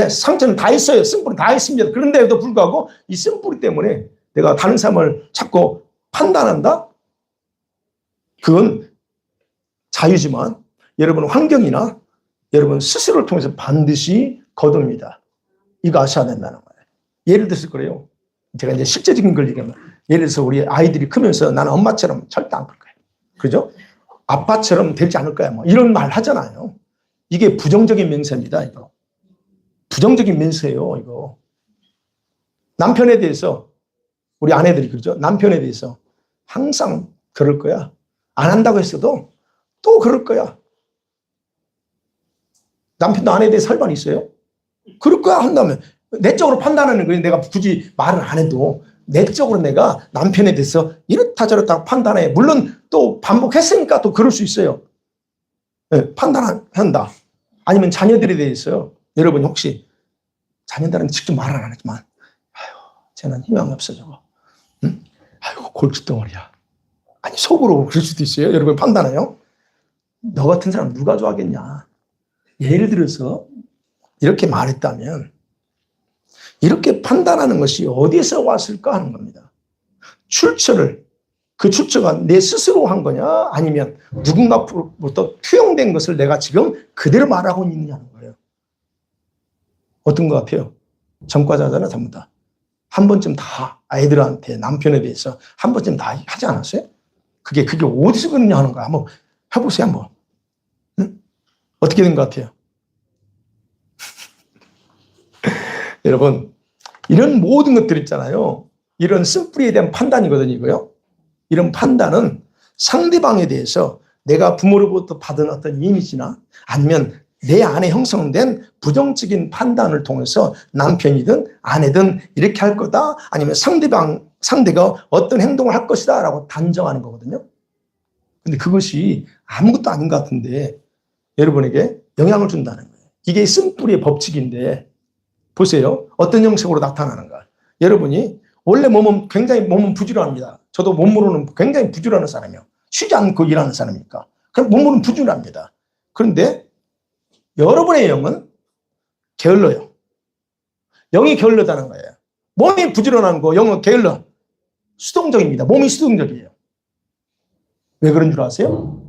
상처는 다 있어요. 쓴뿌리 다 있습니다. 그런데도 불구하고 이 쓴뿌리 때문에 내가 다른 사람을 자꾸 판단한다? 그건 자유지만 여러분 환경이나 여러분 스스로를 통해서 반드시 거둡니다. 이거 아셔야 된다는 거예요. 예를 들어서 그래요. 제가 이제 실제적인 걸 얘기하면 예를 들어서 우리 아이들이 크면서 나는 엄마처럼 절대 안 그럴 거예요. 그죠? 아빠처럼 되지 않을 거야. 이런 말 하잖아요. 이게 부정적인 맹세입니다. 이거. 부정적인 맹세예요. 이거. 남편에 대해서 우리 아내들이 그러죠. 남편에 대해서 항상 그럴 거야. 안 한다고 했어도 또 그럴 거야. 남편도 아내에 대해 설반이 있어요? 그럴 거야 한다면 내적으로 판단하는 거예요. 내가 굳이 말을 안 해도 내적으로 내가 남편에 대해서 이렇다 저렇다 판단해. 물론 또 반복했으니까 또 그럴 수 있어요. 판단한다. 아니면 자녀들에 대해서 여러분 혹시 자녀들은 직접 말은 안 하지만 아유 쟤는 희망이 없어 저거. 응? 아이고 골칫덩어리야. 아니 속으로 그럴 수도 있어요. 여러분 판단해요. 너 같은 사람 누가 좋아하겠냐. 예를 들어서 이렇게 말했다면 이렇게 판단하는 것이 어디에서 왔을까 하는 겁니다. 그 출처가 내 스스로 한 거냐 아니면 누군가부터 투영된 것을 내가 지금 그대로 말하고 있느냐는 거예요. 어떤 것 같아요? 전과자잖아 전부 다. 한 번쯤 다 아이들한테 남편에 대해서 한 번쯤 다 하지 않았어요? 그게 어디서 그러냐 하는 거야. 한번 해보세요 한번. 응? 어떻게 된 것 같아요? 여러분 이런 모든 것들 있잖아요. 이런 쓴뿌리에 대한 판단이거든요. 이거요. 이런 판단은 상대방에 대해서 내가 부모로부터 받은 어떤 이미지나 아니면 내 안에 형성된 부정적인 판단을 통해서 남편이든 아내든 이렇게 할 거다 아니면 상대가 어떤 행동을 할 것이다 라고 단정하는 거거든요. 근데 그것이 아무것도 아닌 것 같은데 여러분에게 영향을 준다는 거예요. 이게 쓴뿌리의 법칙인데 보세요. 어떤 형식으로 나타나는가. 여러분이 원래 굉장히 몸은 부지런합니다. 저도 몸으로는 굉장히 부지런한 사람이에요. 쉬지 않고 일하는 사람이니까. 그럼 몸으로는 부지런합니다. 그런데 여러분의 영은 게을러요. 영이 게을르다는 거예요. 몸이 부지런한 거, 영은 게을러. 수동적입니다. 몸이 수동적이에요. 왜 그런 줄 아세요?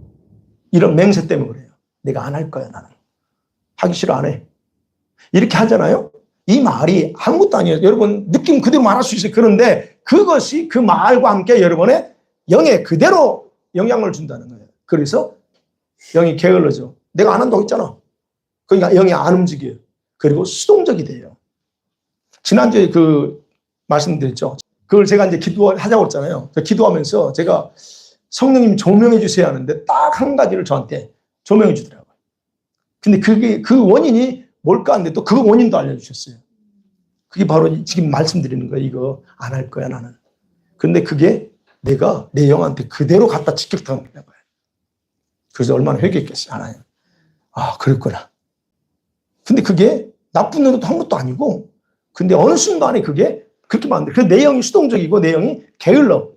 이런 맹세 때문에 그래요. 내가 안 할 거야, 나는. 하기 싫어, 안 해. 이렇게 하잖아요? 이 말이 아무것도 아니에요. 여러분, 느낌 그대로 말할 수 있어요. 그런데 그것이 그 말과 함께 여러분의 영에 그대로 영향을 준다는 거예요. 그래서 영이 게을러져. 내가 안 한다고 했잖아. 그러니까 영이 안 움직여요. 그리고 수동적이 돼요. 지난주에 말씀드렸죠. 그걸 제가 이제 기도하자고 했잖아요. 기도하면서 제가 성령님 조명해 주세요 하는데 딱 한 가지를 저한테 조명해 주더라고요. 근데 그 원인이 뭘까 하는데 또 그 원인도 알려주셨어요. 그게 바로 지금 말씀드리는 거예요. 이거 안 할 거야, 나는. 근데 그게 내가 내 영한테 그대로 갖다 직격당한 거예요. 그래서 얼마나 회개했겠어요, 하나님. 아, 그랬구나. 근데 그게 나쁜 의도도 한 것도 아니고, 근데 어느 순간에 그게 그렇게 만들어. 그래서 내 영이 수동적이고 내 영이 게을러.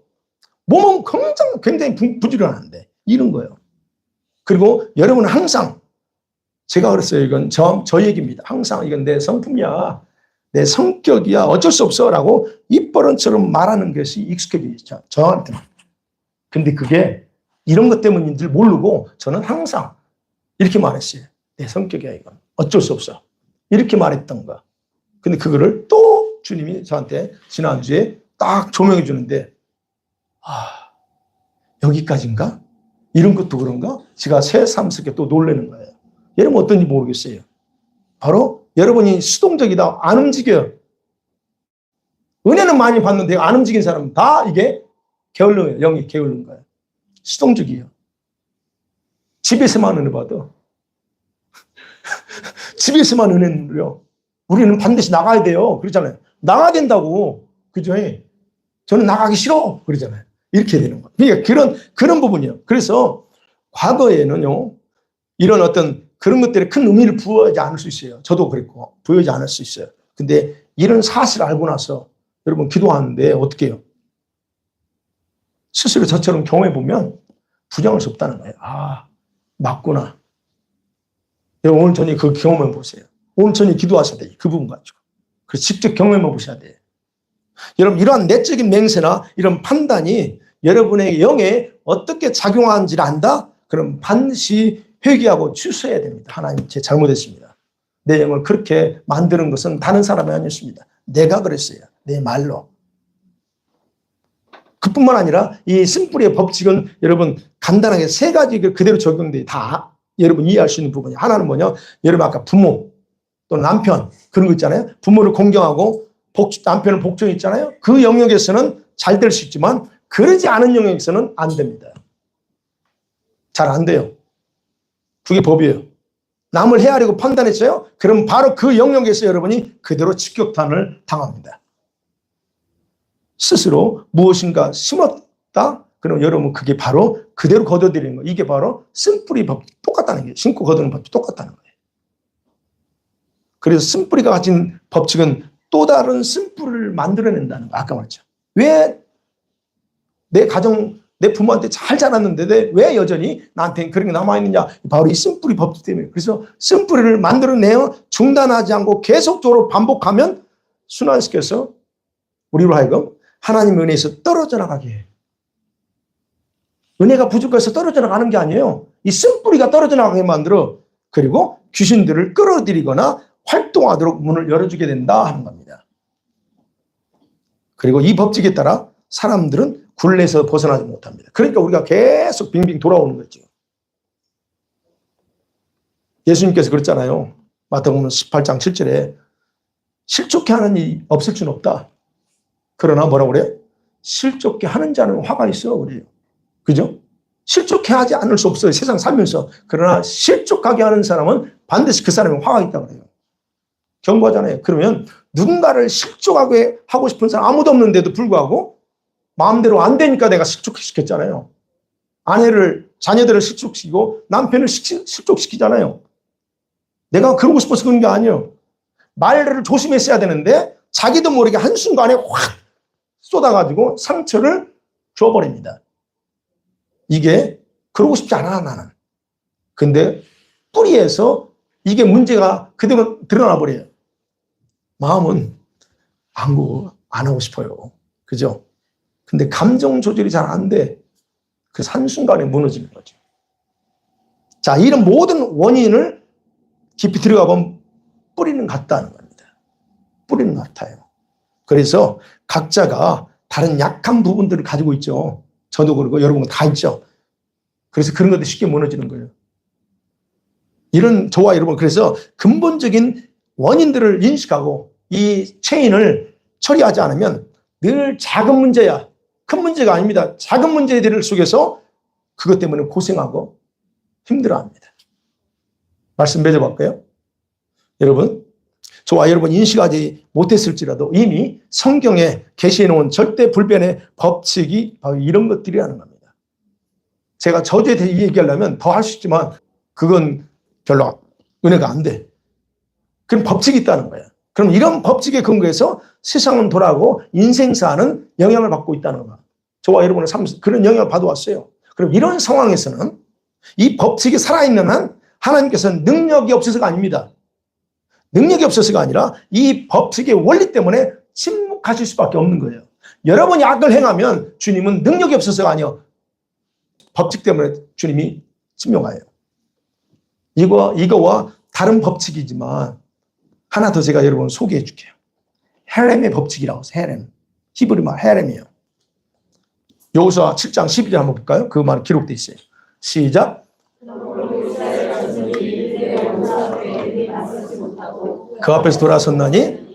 몸은 굉장히 부지런한데, 이런 거예요. 그리고 여러분은 항상, 제가 그랬어요. 이건 저 얘기입니다. 항상 이건 내 성품이야. 내 성격이야. 어쩔 수 없어. 라고 입버릇처럼 말하는 것이 익숙해져 있죠. 저한테는. 근데 그게 이런 것 때문인 줄 모르고 저는 항상 이렇게 말했어요. 내 성격이야, 이건. 어쩔 수 없어. 이렇게 말했던 거야. 근데 그거를 또 주님이 저한테 지난주에 딱 조명해 주는데, 여기까지인가? 이런 것도 그런가? 제가 새삼스럽게 또 놀라는 거예요. 여러분 어떤지 모르겠어요. 바로 여러분이 수동적이다. 안 움직여요. 은혜는 많이 받는데 안 움직인 사람은 다 이게 게을러요. 영이 게을른 거예요. 수동적이에요. 집에서만 은혜 받아. 집에서만 은혜 누려. 우리는 반드시 나가야 돼요. 그러잖아요. 나가야 된다고. 그죠? 저는 나가기 싫어. 그러잖아요. 이렇게 되는 거예요. 그러니까 그런 부분이에요. 그래서 과거에는요, 이런 어떤 그런 것들에 큰 의미를 부여하지 않을 수 있어요. 저도 그랬고, 부여하지 않을 수 있어요. 근데 이런 사실을 알고 나서 여러분 기도하는데 어떻게 해요? 스스로 저처럼 경험해 보면 부정할 수 없다는 거예요. 아, 맞구나. 여러분 오늘 저녁에 그 경험해 보세요. 오늘 저녁에 기도하셔야 돼요. 그 부분 가지고. 그래서 직접 경험해 보셔야 돼요. 여러분 이러한 내적인 맹세나 이런 판단이 여러분의 영에 어떻게 작용하는지를 안다? 그럼 반드시 회개하고 취소해야 됩니다. 하나님, 제 잘못했습니다. 내 영을 그렇게 만드는 것은 다른 사람이 아니었습니다. 내가 그랬어요. 내 말로. 그뿐만 아니라 이 쓴뿌리의 법칙은 여러분 간단하게 세 가지 그대로 적용돼 다 여러분 이해할 수 있는 부분이. 하나는 뭐냐? 여러분 아까 부모 또 남편 그런 거 있잖아요. 부모를 공경하고 남편을 복종했잖아요. 그 영역에서는 잘 될 수 있지만 그러지 않은 영역에서는 안 됩니다. 잘 안 돼요. 그게 법이에요. 남을 헤아리고 판단했어요? 그럼 바로 그 영역에서 여러분이 그대로 직격탄을 당합니다. 스스로 무엇인가 심었다? 그럼 여러분 그게 바로 그대로 거둬들이는 거예요. 이게 바로 쓴뿌리 법 똑같다는 거예요. 심고 거두는 법이 똑같다는 거예요. 그래서 쓴뿌리가 가진 법칙은 또 다른 쓴뿌리를 만들어낸다는 거예요. 아까 말했죠. 왜 내 가정, 내 부모한테 잘 자랐는데 왜 여전히 나한테 그런 게 남아있느냐. 바로 이 쓴뿌리 법칙 때문에. 그래서 쓴뿌리를 만들어내어 중단하지 않고 계속적으로 반복하면 순환시켜서 우리로 하여금 하나님의 은혜에서 떨어져 나가게 해요. 은혜가 부족해서 떨어져 나가는 게 아니에요. 이 쓴뿌리가 떨어져 나가게 만들어. 그리고 귀신들을 끌어들이거나 활동하도록 문을 열어주게 된다 하는 겁니다. 그리고 이 법칙에 따라 사람들은 굴레에서 벗어나지 못합니다. 그러니까 우리가 계속 빙빙 돌아오는 거죠. 예수님께서 그랬잖아요. 마태복음 18장 7절에 실족해 하는 일이 없을 수는 없다. 그러나 뭐라고 그래요? 실족해 하는 자는 화가 있어. 그래요. 그죠? 실족해 하지 않을 수 없어요. 세상 살면서. 그러나 실족하게 하는 사람은 반드시 그 사람이 화가 있다고 그래요. 경고하잖아요. 그러면 누군가를 실족하게 하고 싶은 사람 아무도 없는데도 불구하고 마음대로 안 되니까 내가 실족시켰잖아요. 아내를, 자녀들을 실족시키고 남편을 실족시키잖아요. 내가 그러고 싶어서 그런 게 아니에요. 말을 조심했어야 되는데 자기도 모르게 한순간에 확 쏟아가지고 상처를 줘버립니다. 이게 그러고 싶지 않아 나는. 근데 뿌리에서 이게 문제가 그대로 드러나 버려요. 마음은 안 하고 싶어요. 그죠? 근데 감정 조절이 잘 안 돼. 그 한순간에 무너지는 거죠. 자, 이런 모든 원인을 깊이 들어가 보면 뿌리는 같다는 겁니다. 뿌리는 같아요. 그래서 각자가 다른 약한 부분들을 가지고 있죠. 저도 그러고 여러분 다 있죠. 그래서 그런 것들이 쉽게 무너지는 거예요. 이런 저와 여러분, 그래서 근본적인 원인들을 인식하고 이 체인을 처리하지 않으면 늘 작은 문제야. 큰 문제가 아닙니다. 작은 문제들 속에서 그것 때문에 고생하고 힘들어합니다. 말씀 맺어볼까요? 여러분, 저와 여러분 인식하지 못했을지라도 이미 성경에 계시해 놓은 절대 불변의 법칙이 바로 이런 것들이라는 겁니다. 제가 저주에 대해 얘기하려면 더 할 수 있지만 그건 별로 은혜가 안 돼. 그런 법칙이 있다는 거예요. 그럼 이런 법칙에 근거해서 세상은 돌아가고 인생사는 영향을 받고 있다는 거예요. 저와 여러분의 삶 그런 영향을 받아왔어요. 그럼 이런 상황에서는 이 법칙이 살아있는 한 하나님께서는 능력이 없어서가 아닙니다. 능력이 없어서가 아니라 이 법칙의 원리 때문에 침묵하실 수밖에 없는 거예요. 여러분이 악을 행하면 주님은 능력이 없어서가 아니요. 법칙 때문에 주님이 침묵해요. 이거와 다른 법칙이지만 하나 더 제가 여러분 소개해 줄게요. 헤렘의 법칙이라고 해서 헤렘. 히브리 말 헤렘이에요. 여호수아 7장 12절 한번 볼까요? 그 말 기록되어 있어요. 시작. 그 앞에서 돌아섰나니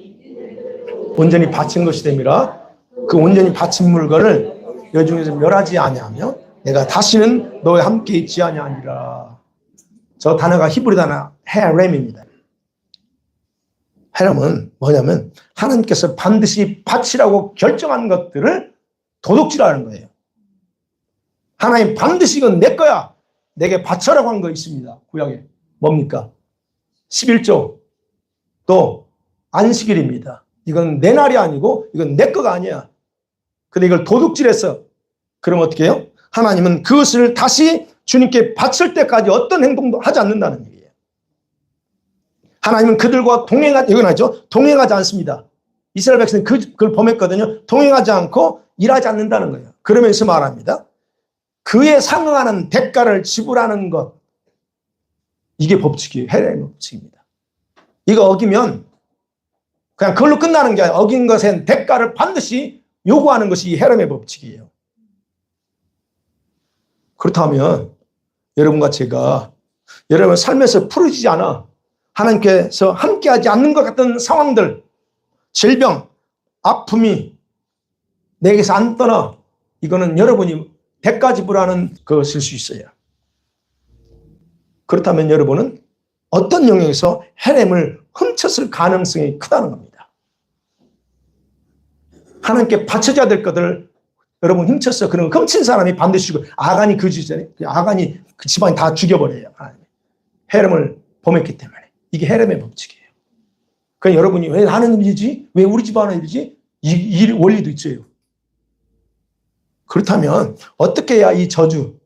온전히 바친 것이 됨이라. 그 온전히 바친 물건을 여중에서 멸하지 아니하며 내가 다시는 너와 함께 있지 아니하니라. 저 단어가 히브리 단어 헤렘입니다. 헤렘은 뭐냐면 하나님께서 반드시 바치라고 결정한 것들을 도둑질하는 거예요. 하나님 반드시 이건 내 거야. 내게 바쳐라고 한 거 있습니다. 구약에. 뭡니까? 11조. 또 안식일입니다. 이건 내 날이 아니고 이건 내 거가 아니야. 근데 이걸 도둑질해서 그럼 어떻게 해요? 하나님은 그것을 다시 주님께 바칠 때까지 어떤 행동도 하지 않는다는 얘기예요. 하나님은 그들과 동행하지 않습니다. 이스라엘 백성은 그걸 범했거든요. 동행하지 않고 일하지 않는다는 거예요. 그러면서 말합니다. 그에 상응하는 대가를 지불하는 것. 이게 법칙이에요. 헤렘의 법칙입니다. 이거 어기면 그냥 그걸로 끝나는 게 아니라 어긴 것엔 대가를 반드시 요구하는 것이 이 헤렘의 법칙이에요. 그렇다면 여러분과 제가 여러분 삶에서 풀어지지 않아 하나님께서 함께하지 않는 것 같은 상황들, 질병, 아픔이 내게서 안 떠나 이거는 여러분이 대가 지불하는 것일 수 있어요. 그렇다면 여러분은 어떤 영역에서 헤렘을 훔쳤을 가능성이 크다는 겁니다. 하나님께 바쳐져야 될 것을 여러분 훔쳤어. 그런 거 훔친 사람이 반드시 죽어요. 아간이 그 집안이 다 죽여버려요. 헤렘을 범했기 때문에. 이게 헤렘의 법칙이에요. 그러니까 여러분이 왜 나는 일이지? 왜 우리 집안은 일이지? 이 원리도 있어요. 그렇다면 어떻게 해야 이 저주,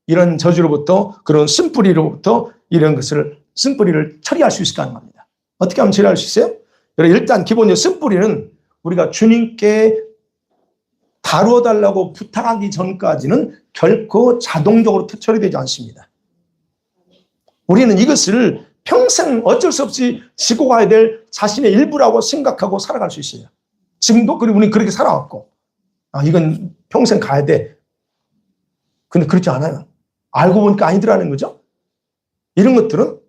이런 저주로부터 그런 쓴뿌리로부터 이런 것을 쓴뿌리를 처리할 수 있을까 하는 겁니다. 어떻게 하면 처리할 수 있어요? 일단 기본적으로 쓴뿌리는 우리가 주님께 다루어 달라고 부탁하기 전까지는 결코 자동적으로 처리되지 않습니다. 우리는 이것을 평생 어쩔 수 없이 지고 가야 될 자신의 일부라고 생각하고 살아갈 수 있어요. 지금도 우리는 그렇게 살아왔고 이건 평생 가야 돼. 근데 그렇지 않아요. 알고 보니까 아니더라는 거죠. 이런 것들은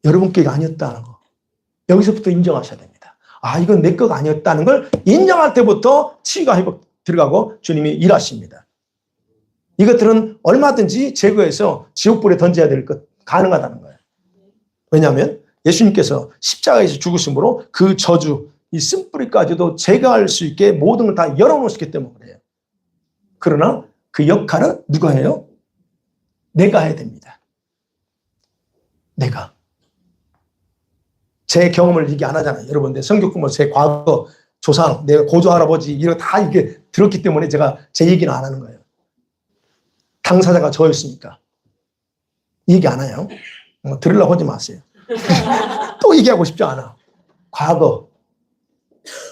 여러분께가 아니었다는 거. 여기서부터 인정하셔야 됩니다. 이건 내 거가 아니었다는 걸 인정할 때부터 치유가 회복 들어가고 주님이 일하십니다. 이것들은 얼마든지 제거해서 지옥불에 던져야 될 것 가능하다는 거예요. 왜냐하면 예수님께서 십자가에서 죽으심으로 그 저주, 이 쓴뿌리까지도 제거할 수 있게 모든 걸 다 열어놓으셨기 때문에 그래요. 그러나 그 역할은 누가 해요? 내가 해야 됩니다. 내가. 제 경험을 얘기 안 하잖아요. 여러분들 성경 공부 제 과거, 조상, 내 고조 할아버지 이런 다 이게 들었기 때문에 제가 제 얘기는 안 하는 거예요. 당사자가 저였으니까. 얘기 안 해요. 들으려고 하지 마세요. 또 얘기하고 싶지 않아. 과거.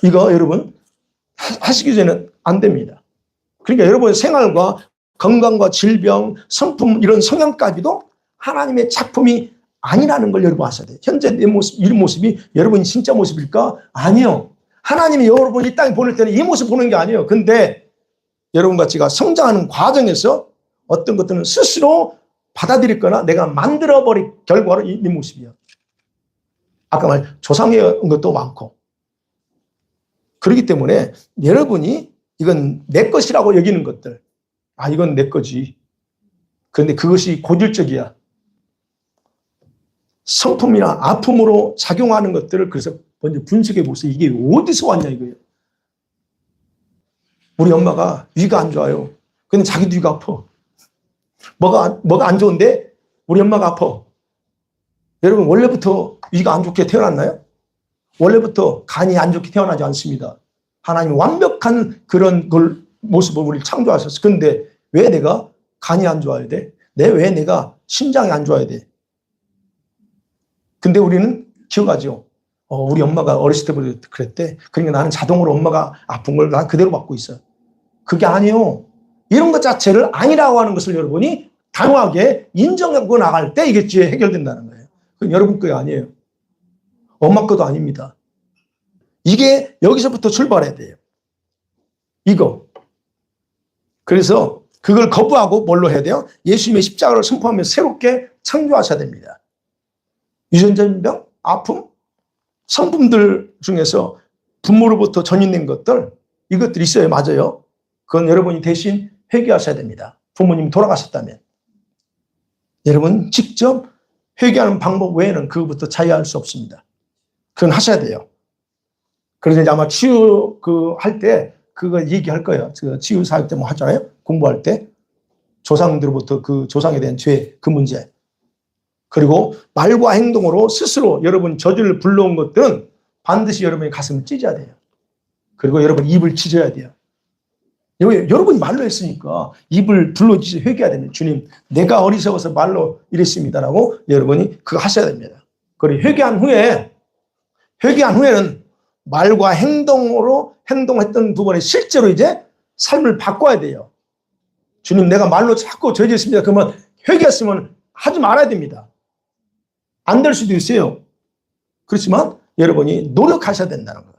이거 여러분 하시기 전에는 안 됩니다. 그러니까 여러분의 생활과 건강과 질병, 성품 이런 성향까지도 하나님의 작품이 아니라는 걸 여러분 아셔야 돼요. 현재 내 모습, 이 모습이 여러분이 진짜 모습일까? 아니요. 하나님이 여러분 이 땅에 보낼 때는 이 모습 보는 게 아니에요. 근데 여러분과 제가 성장하는 과정에서 어떤 것들은 스스로 받아들였거나 내가 만들어버린 결과로 이 모습이야. 아까 말 조상의 것도 많고. 그렇기 때문에 여러분이 이건 내 것이라고 여기는 것들, 아 이건 내 거지. 그런데 그것이 고질적이야. 성품이나 아픔으로 작용하는 것들을 그래서 먼저 분석해 보세요. 이게 어디서 왔냐 이거예요. 우리 엄마가 위가 안 좋아요. 근데 자기도 위가 아파. 뭐가 안 좋은데 우리 엄마가 아파. 여러분 원래부터 위가 안 좋게 태어났나요? 원래부터 간이 안 좋게 태어나지 않습니다. 하나님은 완벽한 그런 모습을 우리를 창조하셨어. 그런데 왜 내가 간이 안 좋아야 돼? 왜 내가 심장이 안 좋아야 돼? 근데 우리는 기억하죠. 우리 엄마가 어렸을 때부터 그랬대. 그러니까 나는 자동으로 엄마가 아픈 걸 난 그대로 받고 있어. 그게 아니에요. 이런 것 자체를 아니라고 하는 것을 여러분이 단호하게 인정하고 나갈 때 이게 해결된다는 거예요. 그건 여러분 거 아니에요. 엄마 것도 아닙니다. 이게 여기서부터 출발해야 돼요. 이거. 그래서 그걸 거부하고 뭘로 해야 돼요? 예수님의 십자가를 선포하면서 새롭게 창조하셔야 됩니다. 유전적인 병, 아픔, 성품들 중에서 부모로부터 전이된 것들, 이것들이 있어요. 맞아요. 그건 여러분이 대신 회개하셔야 됩니다. 부모님이 돌아가셨다면. 여러분 직접 회개하는 방법 외에는 그것부터 자유할 수 없습니다. 그건 하셔야 돼요. 그래서 이제 아마 치유 할 때 그거 얘기할 거예요. 치유 사역 때 뭐 하잖아요. 공부할 때 조상들로부터 그 조상에 대한 죄, 그 문제. 그리고 말과 행동으로 스스로 여러분 저주를 불러온 것들은 반드시 여러분의 가슴을 찢어야 돼요. 그리고 여러분 입을 찢어야 돼요. 여러분이 말로 했으니까 입을 불러주시 회개해야 됩니다. 주님, 내가 어리석어서 말로 이랬습니다라고 여러분이 그거 하셔야 됩니다. 그리고 회개한 후에는 말과 행동으로 행동했던 부분에 실제로 이제 삶을 바꿔야 돼요. 주님, 내가 말로 자꾸 저지했습니다. 그러면 회개했으면 하지 말아야 됩니다. 안 될 수도 있어요. 그렇지만 여러분이 노력하셔야 된다는 거예요.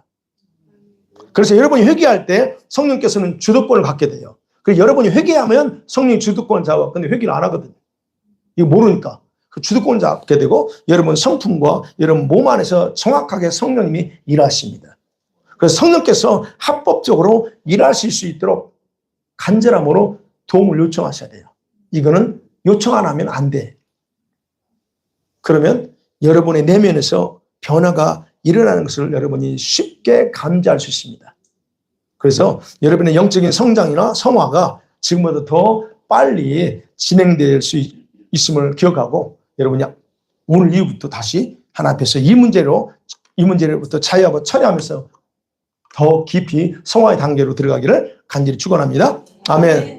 그래서 여러분이 회개할 때 성령께서는 주도권을 갖게 돼요. 그래서 여러분이 회개하면 성령이 주도권을 잡아. 근데 회개를 안 하거든요. 이거 모르니까. 그 주도권을 잡게 되고 여러분 성품과 여러분 몸 안에서 정확하게 성령님이 일하십니다. 그래서 성령께서 합법적으로 일하실 수 있도록 간절함으로 도움을 요청하셔야 돼요. 이거는 요청 안 하면 안 돼. 그러면 여러분의 내면에서 변화가 일어나는 것을 여러분이 쉽게 감지할 수 있습니다. 그래서 여러분의 영적인 성장이나 성화가 지금보다 더 빨리 진행될 수 있음을 기억하고 여러분이 오늘 이후부터 다시 하나님 앞에서 이 문제로부터 자유하고 처리하면서 더 깊이 성화의 단계로 들어가기를 간절히 축원합니다. 아멘.